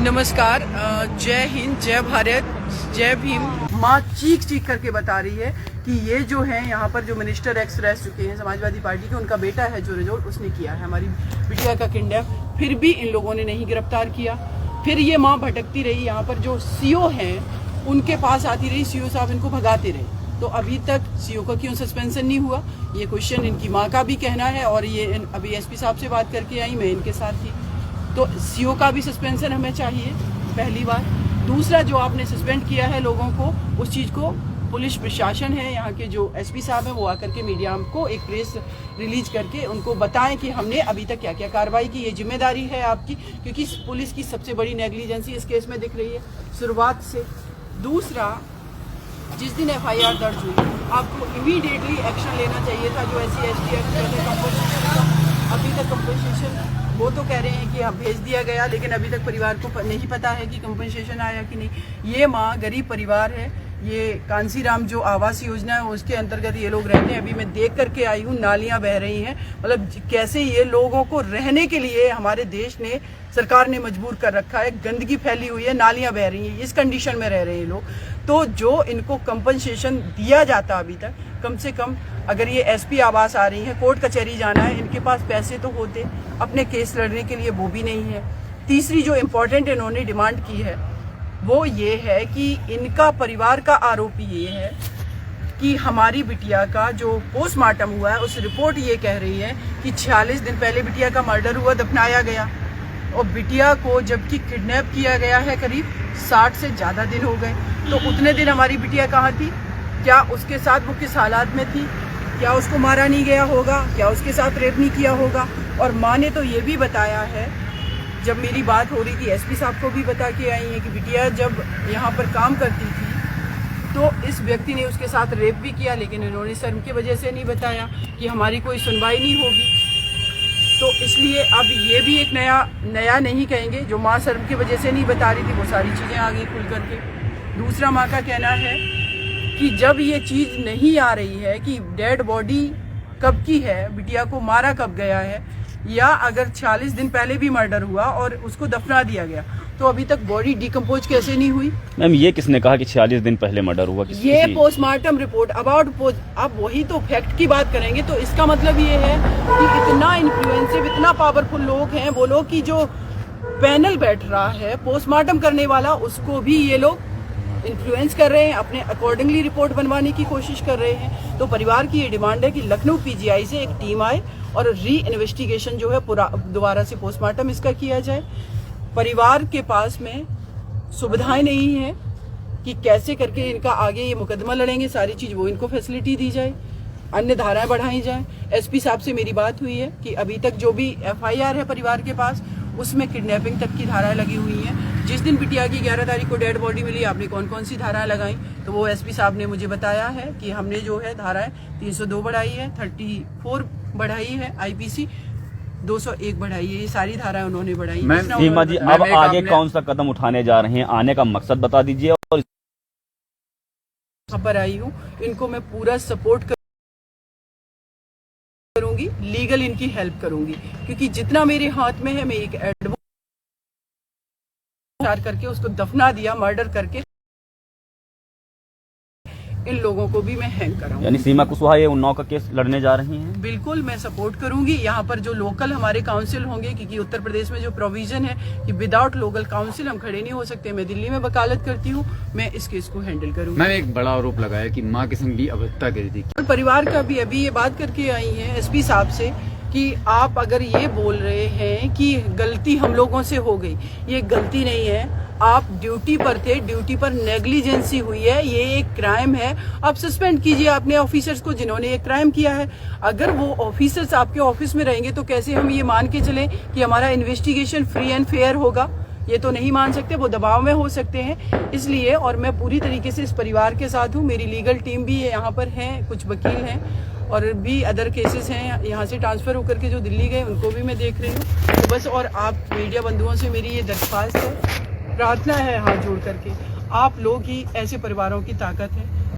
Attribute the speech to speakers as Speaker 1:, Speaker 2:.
Speaker 1: नमस्कार, जय हिंद, जय भारत, जय भीम। माँ चीख चीख करके बता रही है कि ये जो है यहाँ पर जो मिनिस्टर एक्स रह चुके हैं समाजवादी पार्टी के, उनका बेटा है जो रिजोल, उसने किया है हमारी बिटिया का किडनैप। फिर भी इन लोगों ने नहीं गिरफ्तार किया। फिर ये माँ भटकती रही, यहाँ पर जो सीओ हैं उनके पास आती रही, सीओ साहब इनको भगाते रहे। तो अभी तक सीओ का क्यों सस्पेंशन नहीं हुआ, ये क्वेश्चन इनकी माँ का भी कहना है। और ये अभी एसपी साहब से बात करके आई, मैं इनके साथ थी। तो सीओ का भी सस्पेंशन हमें चाहिए, पहली बात। दूसरा, जो आपने सस्पेंड किया है लोगों को, उस चीज़ को पुलिस प्रशासन है, यहाँ के जो एसपी साहब हैं, वो आकर के मीडिया को एक प्रेस रिलीज करके उनको बताएं कि हमने अभी तक क्या क्या कार्रवाई की। ये जिम्मेदारी है आपकी, क्योंकि पुलिस की सबसे बड़ी नेग्लिजेंसी इस केस में दिख रही है शुरुआत से। दूसरा, जिस दिन एफआईआर दर्ज हुई, आपको इमीडिएटली एक्शन लेना चाहिए था। जो SC ST एक्ट कहते हैं, अभी तक कंपनसेशन वो तो कह रहे हैं कि हाँ भेज दिया गया, लेकिन अभी तक परिवार को नहीं पता है कि कंपनसेशन आया कि नहीं। ये माँ गरीब परिवार है। ये कांसीराम जो आवास योजना है उसके अंतर्गत ये लोग रहते हैं। अभी मैं देख करके आई हूँ, नालियाँ बह रही हैं। मतलब कैसे ये लोगों को रहने के लिए हमारे देश ने, सरकार ने मजबूर कर रखा है। गंदगी फैली हुई है, नालियाँ बह रही हैं, इस कंडीशन में रह रहे हैं लोग। तो जो इनको कंपनसेशन दिया जाता अभी तक, कम से कम अगर ये SP आवास आ रही है, कोर्ट कचहरी जाना है, इनके पास पैसे तो होते अपने केस लड़ने के लिए, वो भी नहीं है। तीसरी जो इम्पोर्टेंट इन्होंने डिमांड की है वो ये है कि इनका परिवार का आरोप ये है कि हमारी बिटिया का जो पोस्टमार्टम हुआ है, उस रिपोर्ट ये कह रही है कि 46 दिन पहले बिटिया का मर्डर हुआ, दफनाया गया। और बिटिया को जबकि किडनैप किया गया है करीब 60 से ज़्यादा दिन हो गए। तो उतने दिन हमारी बिटिया कहाँ थी? क्या उसके साथ वो किस हालात में थी? क्या उसको मारा नहीं गया होगा? क्या उसके साथ रेप नहीं किया होगा? और माँ ने तो ये भी बताया है, जब मेरी बात हो रही थी SP साहब को भी बता के आई है कि बिटिया जब यहाँ पर काम करती थी तो इस व्यक्ति ने उसके साथ रेप भी किया, लेकिन इन्होंने शर्म की वजह से नहीं बताया कि हमारी कोई सुनवाई नहीं होगी। तो इसलिए अब ये भी एक नया नहीं कहेंगे। जो माँ शर्म की वजह से नहीं बता रही थी, वो सारी चीज़ें आ गई खुल करके। दूसरा, माँ का कहना है कि जब ये चीज़ नहीं आ रही है कि डेड बॉडी कब की है, बिटिया को मारा कब गया है, या अगर 40 दिन पहले भी मर्डर हुआ और उसको दफना दिया गया, तो अभी तक बॉडी डिकम्पोज कैसे नहीं हुई?
Speaker 2: मैम, ये किसने कहा कि 46 दिन पहले मर्डर हुआ?
Speaker 1: ये पोस्टमार्टम रिपोर्ट अबाउट अब वही तो फैक्ट की बात करेंगे। तो इसका मतलब ये है कि इतना इन्फ्लुएंसिव, इतना पावरफुल लोग हैं वो लोग कि जो पैनल बैठ रहा है पोस्टमार्टम करने वाला, उसको भी ये लोग इन्फ्लुएंस कर रहे हैं, अपने अकॉर्डिंगली रिपोर्ट बनवाने की कोशिश कर रहे हैं। तो परिवार की ये डिमांड है कि लखनऊ PGI से एक टीम आए और री इन्वेस्टिगेशन जो है पूरा दोबारा से पोस्टमार्टम इसका किया जाए। परिवार के पास में सुविधाएं नहीं है कि कैसे करके इनका आगे ये मुकदमा लड़ेंगे, सारी चीज़ वो इनको फैसिलिटी दी जाए, अन्य धाराएं बढ़ाई जाए। SP साहब से मेरी बात हुई है कि अभी तक जो भी FIR है परिवार के पास, उसमें किडनैपिंग तक की धाराएं लगी हुई हैं। जिस दिन बिटिया की 11 तारीख को डेड बॉडी मिली, आपने कौन कौन सी धाराएं लगाई? तो वो SP साहब ने मुझे बताया है कि हमने जो है धाराएं 302 बढ़ाई है, 34 बढ़ाई है, IPC 201 बढ़ाई है, ये सारी धाराएं उन्होंने बढ़ाई।
Speaker 2: सीमा जी, अब आगे कौन सा कदम उठाने जा रहे हैं, आने का मकसद बता दीजिए। और
Speaker 1: खबर आई हूँ, इनको मैं पूरा सपोर्ट करूंगी, लीगल इनकी हेल्प करूंगी, क्योंकि जितना मेरे हाथ में है, मैं एक एडवोकेट करके उसको दफना दिया, मर्डर करके इन लोगों को भी मैं हैंग कराऊंगी।
Speaker 2: यानी सीमा कुशवाहा ये उन्नाव का केस लड़ने जा रही हैं?
Speaker 1: बिल्कुल, मैं सपोर्ट करूंगी। यहाँ पर जो लोकल हमारे काउंसिल होंगे, क्योंकि उत्तर प्रदेश में जो प्रोविजन है कि विदाउट लोकल काउंसिल हम खड़े नहीं हो सकते, मैं दिल्ली में वकालत करती हूँ, मैं इस केस को हैंडल करूंगी।
Speaker 3: मैंने एक बड़ा आरोप लगाया कि माँ के संग भी अभद्रता करी थी।
Speaker 1: परिवार का भी अभी ये बात करके आई है SP साहब से कि आप अगर ये बोल रहे हैं कि गलती हम लोगों से हो गई, ये गलती नहीं है। आप ड्यूटी पर थे, ड्यूटी पर नेग्लिजेंसी हुई है, ये एक क्राइम है। आप सस्पेंड कीजिए अपने ऑफिसर्स को जिन्होंने ये क्राइम किया है। अगर वो ऑफिसर्स आपके ऑफिस में रहेंगे तो कैसे हम ये मान के चलें कि हमारा इन्वेस्टिगेशन फ्री एंड फेयर होगा? ये तो नहीं मान सकते, वो दबाव में हो सकते हैं। इसलिए, और मैं पूरी तरीके से इस परिवार के साथ हूँ। मेरी लीगल टीम भी यहाँ पर है, कुछ वकील हैं और भी अदर केसेस हैं यहाँ से ट्रांसफ़र होकर के जो दिल्ली गए, उनको भी मैं देख रही हूँ। तो बस, और आप मीडिया बंधुओं से मेरी ये दरख्वास्त है, प्रार्थना है हाथ जोड़ करके, आप लोग ही ऐसे परिवारों की ताकत है।